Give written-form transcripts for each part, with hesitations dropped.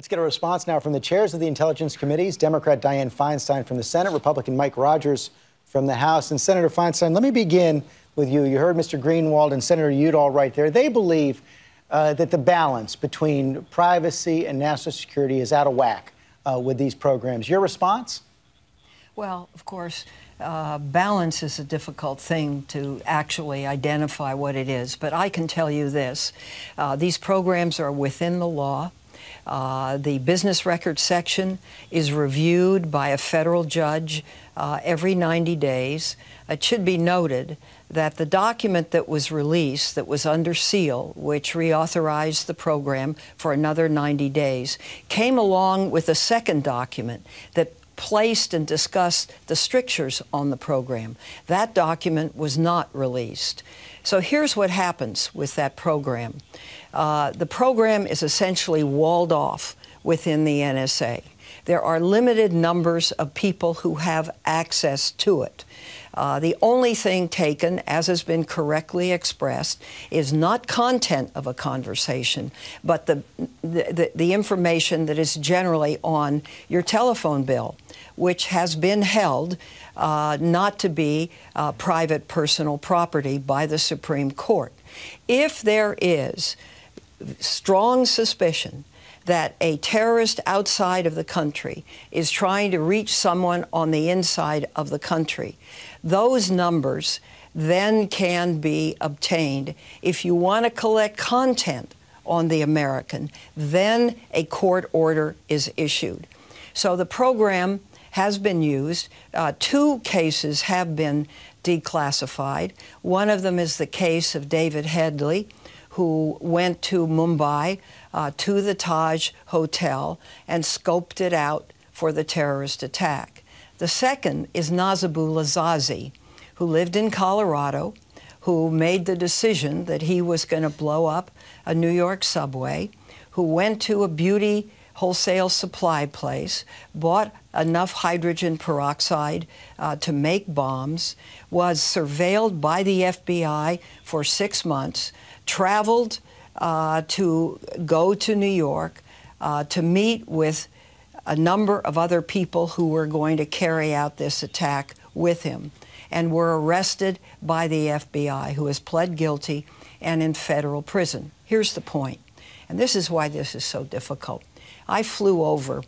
Let's get a response now from the chairs of the Intelligence Committees, Democrat Dianne Feinstein from the Senate, Republican Mike Rogers from the House. And Senator Feinstein, let me begin with you. You heard Mr. Greenwald and Senator Udall right there. They believe that the balance between privacy and national security is out of whack with these programs. Your response? Well, of course, balance is a difficult thing to actually identify what it is. But I can tell you this. These programs are within the law. The business record section is reviewed by a federal judge every 90 days. It should be noted that the document that was released, that was under seal, which reauthorized the program for another 90 days, came along with a second document that placed and discussed the strictures on the program. That document was not released. So here's what happens with that program. The program is essentially walled off within the NSA. There are limited numbers of people who have access to it. The only thing taken, as has been correctly expressed, is not content of a conversation, but the information that is generally on your telephone bill, which has been held not to be private personal property by the Supreme Court. If there is strong suspicion that a terrorist outside of the country is trying to reach someone on the inside of the country, those numbers then can be obtained. If you want to collect content on the American, then a court order is issued. So the program has been used. 2 cases have been declassified. One of them is the case of David Headley, who went to Mumbai, to the Taj Hotel, and scoped it out for the terrorist attack. The second is Nazibullah Zazi, who lived in Colorado, who made the decision that he was going to blow up a New York subway, who went to a beauty wholesale supply place, bought enough hydrogen peroxide to make bombs, was surveilled by the FBI for 6 months, traveled to go to New York to meet with a number of other people who were going to carry out this attack with him, and were arrested by the FBI, who has pled guilty and in federal prison. Here's the point, and this is why this is so difficult. I flew over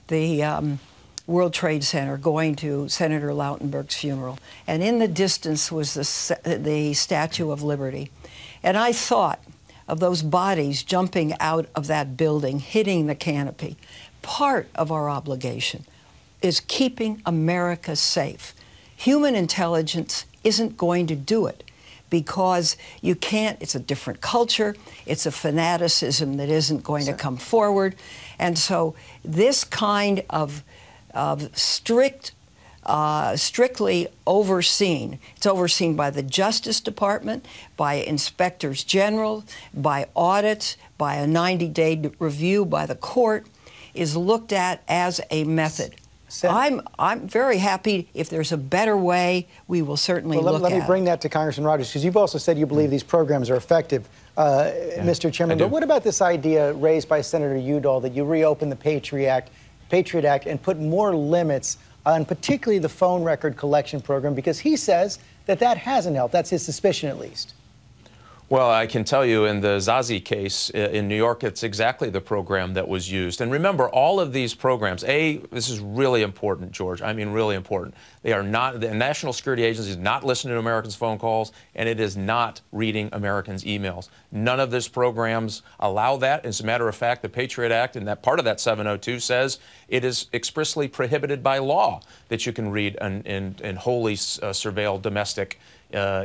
the World Trade Center going to Senator Lautenberg's funeral, and in the distance was the Statue of Liberty. And I thought of those bodies jumping out of that building, hitting the canopy. Part of our obligation is keeping America safe. Human intelligence isn't going to do it because you can't, it's a different culture, it's a fanaticism that isn't going to come forward. And so this kind of strictly overseen. It's overseen by the Justice Department, by inspectors general, by audits, by a 90-day review by the court, is looked at as a method. I'm very happy. If there's a better way, we will certainly look at it. Let me bring that to Congressman Rogers, because you've also said you believe these programs are effective, Mr. Chairman. But what about this idea raised by Senator Udall that you reopen the Patriot Act and put more limits on particularly the phone record collection program, because he says that that hasn't helped. That's his suspicion, at least. Well, I can tell you in the Zazi case in New York, it's exactly the program that was used. And remember, all of these programs, this is really important, George. I mean, really important. They are not, the National Security Agency is not listening to Americans' phone calls, and it is not reading Americans' emails. None of these programs allow that. As a matter of fact, the Patriot Act, and that part of that 702 says it is expressly prohibited by law that you can read and wholly surveil domestic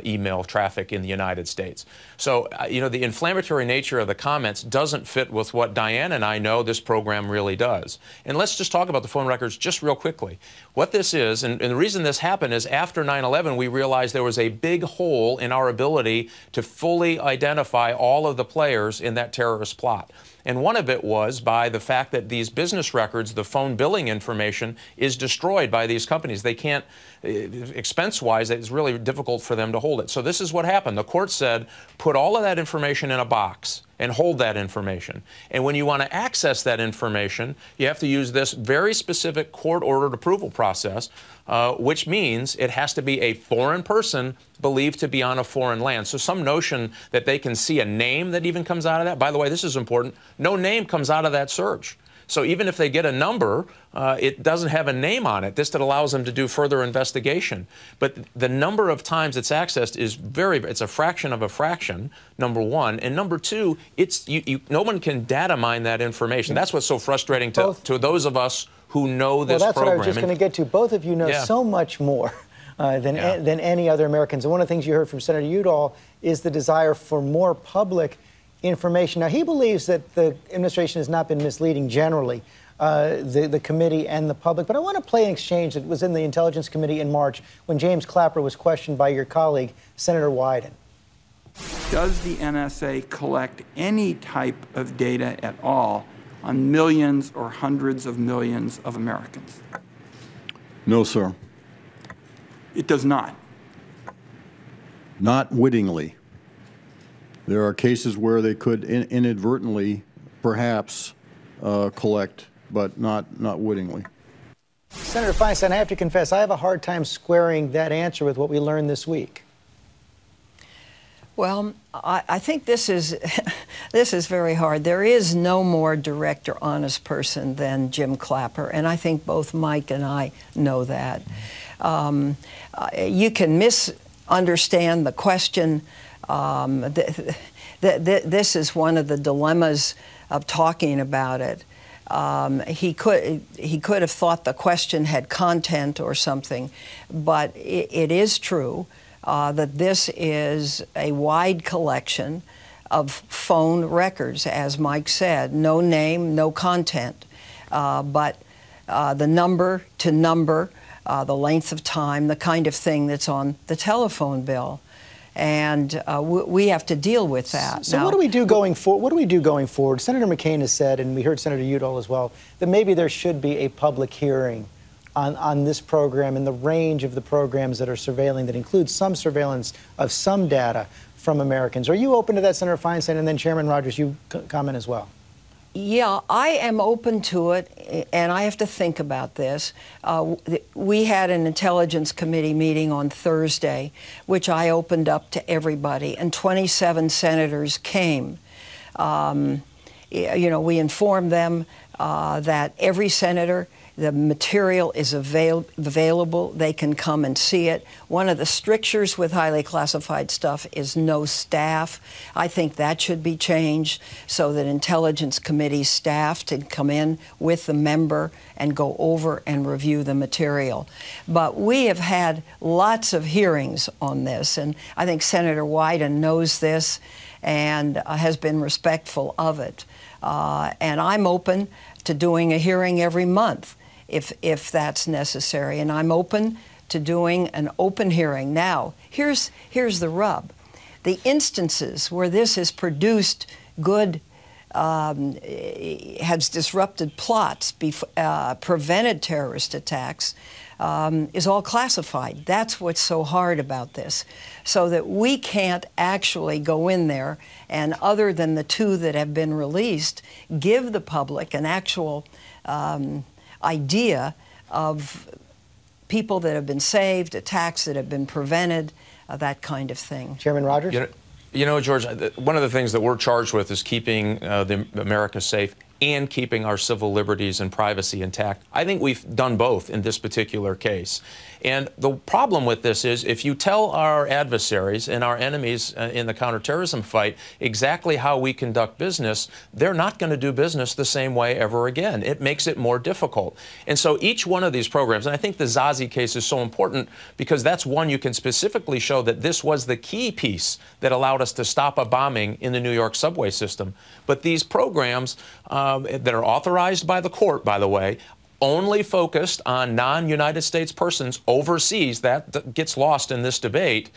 email traffic in the United States. So, you know, the inflammatory nature of the comments doesn't fit with what Dianne and I know this program really does. And let's just talk about the phone records just real quickly. What this is, and the reason this happened is after 9/11, we realized there was a big hole in our ability to fully identify all of the players in that terrorist plot. And one of it was by the fact that these business records, the phone billing information, is destroyed by these companies. They can't, expense-wise, it's really difficult for them to hold it. So this is what happened. The court said, put all of that information in a box and hold that information. And when you want to access that information, you have to use this very specific court-ordered approval process, which means it has to be a foreign person believed to be on a foreign land. So some notion that they can see a name that even comes out of that, by the way, this is important, no name comes out of that search. So even if they get a number, it doesn't have a name on it. This that allows them to do further investigation. But the number of times it's accessed is it's a fraction of a fraction, number one. And number two, no one can data mine that information. That's what's so frustrating to those of us who know this program. Well, that's what I was just going to get to. Both of you know so much more than any other Americans. And one of the things you heard from Senator Udall is the desire for more public information. Now, he believes that the administration has not been misleading generally, the committee and the public. But I want to play an exchange that was in the Intelligence Committee in March when James Clapper was questioned by your colleague, Senator Wyden. Does the NSA collect any type of data at all on millions or hundreds of millions of Americans? No, sir. It does not. Not wittingly. There are cases where they could inadvertently, perhaps, collect, but not wittingly. Senator Feinstein, I have to confess, I have a hard time squaring that answer with what we learned this week. Well, I think this is very hard. There is no more direct or honest person than Jim Clapper, and I think both Mike and I know that. You can misunderstand the question. This is one of the dilemmas of talking about it. He could have thought the question had content or something, but it is true that this is a wide collection of phone records, as Mike said, no name, no content, but the number to number, the length of time, the kind of thing that's on the telephone bill. And we have to deal with that. So now, what do we do going forward? What do we do going forward? Senator McCain has said, and we heard Senator Udall as well, that maybe there should be a public hearing on this program and the range of the programs that are surveilling, that includes some surveillance of some data from Americans. Are you open to that, Senator Feinstein? And then Chairman Rogers, you comment as well. Yeah, I am open to it, and I have to think about this. We had an Intelligence Committee meeting on Thursday, which I opened up to everybody, and 27 senators came. You know, we informed them that every senator, the material is available. They can come and see it. One of the strictures with highly classified stuff is no staff. I think that should be changed so that Intelligence Committee staff can come in with the member and go over and review the material. But we have had lots of hearings on this, and I think Senator Wyden knows this and has been respectful of it. And I'm open to doing a hearing every month if that's necessary. And I'm open to doing an open hearing. Now, here's the rub. The instances where this has produced good, has disrupted plots, prevented terrorist attacks, is all classified. That's what's so hard about this. So that we can't actually go in there and, other than the two that have been released, give the public an actual idea of people that have been saved, attacks that have been prevented, that kind of thing. Chairman Rogers? You know, George, one of the things that we're charged with is keeping America safe and keeping our civil liberties and privacy intact. I think we've done both in this particular case. And the problem with this is if you tell our adversaries and our enemies in the counterterrorism fight exactly how we conduct business, they're not going to do business the same way ever again. It makes it more difficult. And so each one of these programs, and I think the Zazi case is so important because that's one you can specifically show that this was the key piece that allowed us to stop a bombing in the New York subway system. But these programs that are authorized by the court, by the way, only focused on non-United States persons overseas, that gets lost in this debate,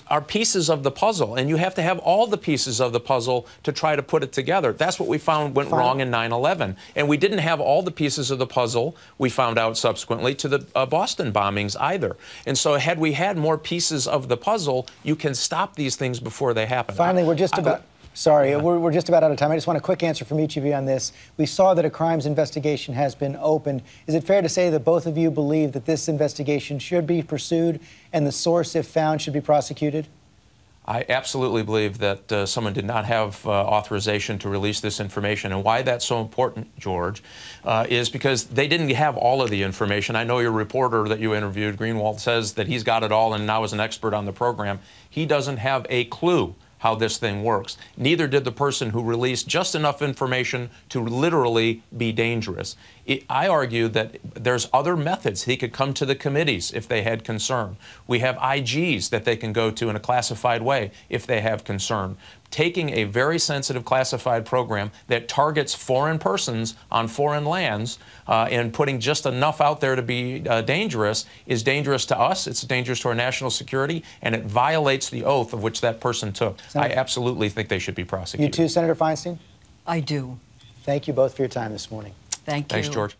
are pieces of the puzzle. And you have to have all the pieces of the puzzle to try to put it together. That's what we found went wrong in 9/11. And we didn't have all the pieces of the puzzle, we found out subsequently, to the Boston bombings either. And so had we had more pieces of the puzzle, you can stop these things before they happen. Finally, we're just about... Sorry, we're just about out of time. I just want a quick answer from each of you on this. We saw that a crimes investigation has been opened. Is it fair to say that both of you believe that this investigation should be pursued and the source, if found, should be prosecuted? I absolutely believe that someone did not have authorization to release this information. And why that's so important, George, is because they didn't have all of the information. I know your reporter that you interviewed, Greenwald, says that he's got it all and now is an expert on the program. He doesn't have a clue how this thing works. Neither did the person who released just enough information to literally be dangerous. I argue that there's other methods. He could come to the committees if they had concern. We have IGs that they can go to in a classified way if they have concern. Taking a very sensitive classified program that targets foreign persons on foreign lands and putting just enough out there to be dangerous is dangerous to us, it's dangerous to our national security, and it violates the oath of which that person took. I absolutely think they should be prosecuted. You too, Senator Feinstein? I do. Thank you both for your time this morning. Thank you. Thanks, George.